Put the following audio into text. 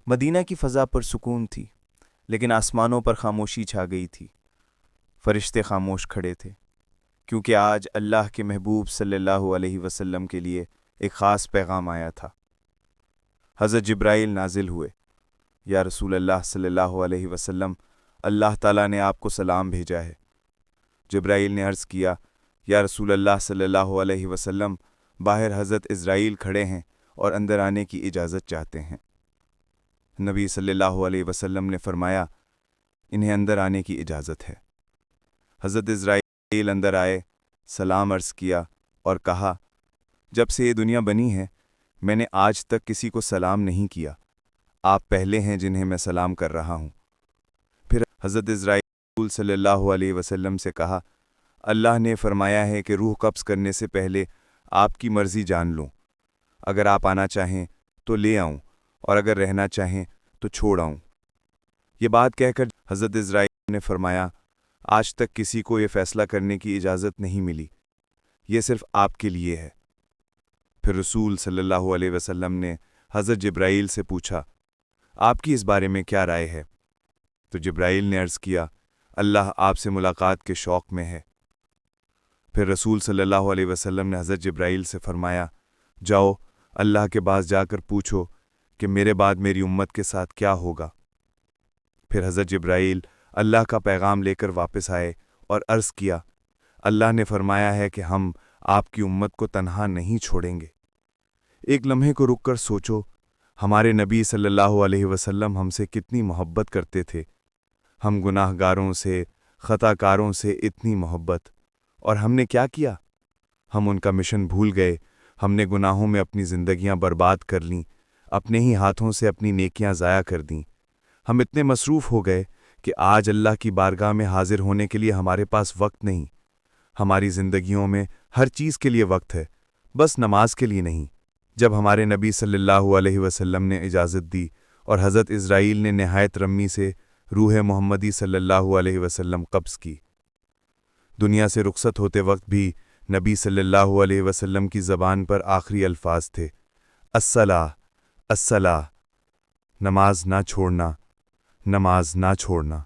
مدینہ کی فضا پر سکون تھی، لیکن آسمانوں پر خاموشی چھا گئی تھی۔ فرشتے خاموش کھڑے تھے، کیونکہ آج اللہ کے محبوب صلی اللہ علیہ وسلم کے لیے ایک خاص پیغام آیا تھا۔ حضرت جبرائیل نازل ہوئے۔ یا رسول اللہ صلی اللہ علیہ وسلم، اللہ تعالیٰ نے آپ کو سلام بھیجا ہے۔ جبرائیل نے عرض کیا، یا رسول اللہ صلی اللہ علیہ وسلم، باہر حضرت اسرائیل کھڑے ہیں اور اندر آنے کی اجازت چاہتے ہیں۔ نبی صلی اللہ علیہ وسلم نے فرمایا، انہیں اندر آنے کی اجازت ہے۔ حضرت اسرائیل اندر آئے، سلام عرض کیا اور کہا، جب سے یہ دنیا بنی ہے میں نے آج تک کسی کو سلام نہیں کیا، آپ پہلے ہیں جنہیں میں سلام کر رہا ہوں۔ پھر حضرت اسرائیل صلی اللہ علیہ وسلم سے کہا، اللہ نے فرمایا ہے کہ روح قبض کرنے سے پہلے آپ کی مرضی جان لوں، اگر آپ آنا چاہیں تو لے آؤں اور اگر رہنا چاہیں تو چھوڑ آؤں۔ یہ بات کہہ کر حضرت اسرائیل نے فرمایا، آج تک کسی کو یہ فیصلہ کرنے کی اجازت نہیں ملی، یہ صرف آپ کے لیے ہے۔ پھر رسول صلی اللہ علیہ وسلم نے حضرت جبرائیل سے پوچھا، آپ کی اس بارے میں کیا رائے ہے؟ تو جبرائیل نے عرض کیا، اللہ آپ سے ملاقات کے شوق میں ہے۔ پھر رسول صلی اللہ علیہ وسلم نے حضرت جبرائیل سے فرمایا، جاؤ اللہ کے پاس جا کر پوچھو کہ میرے بعد میری امت کے ساتھ کیا ہوگا۔ پھر حضرت جبرائیل اللہ کا پیغام لے کر واپس آئے اور عرض کیا، اللہ نے فرمایا ہے کہ ہم آپ کی امت کو تنہا نہیں چھوڑیں گے۔ ایک لمحے کو رک کر سوچو، ہمارے نبی صلی اللہ علیہ وسلم ہم سے کتنی محبت کرتے تھے، ہم گناہ گاروں سے، خطا کاروں سے اتنی محبت، اور ہم نے کیا کیا؟ ہم ان کا مشن بھول گئے، ہم نے گناہوں میں اپنی زندگیاں برباد کر لیں، اپنے ہی ہاتھوں سے اپنی نیکیاں ضائع کر دیں۔ ہم اتنے مصروف ہو گئے کہ آج اللہ کی بارگاہ میں حاضر ہونے کے لیے ہمارے پاس وقت نہیں۔ ہماری زندگیوں میں ہر چیز کے لیے وقت ہے، بس نماز کے لیے نہیں۔ جب ہمارے نبی صلی اللہ علیہ وسلم نے اجازت دی اور حضرت اسرائیل نے نہایت رمی سے روح محمدی صلی اللہ علیہ وسلم قبض کی، دنیا سے رخصت ہوتے وقت بھی نبی صلی اللہ علیہ وسلم کی زبان پر آخری الفاظ تھے، الصلاۃ الصلاۃ، نماز نہ چھوڑنا، نماز نہ چھوڑنا۔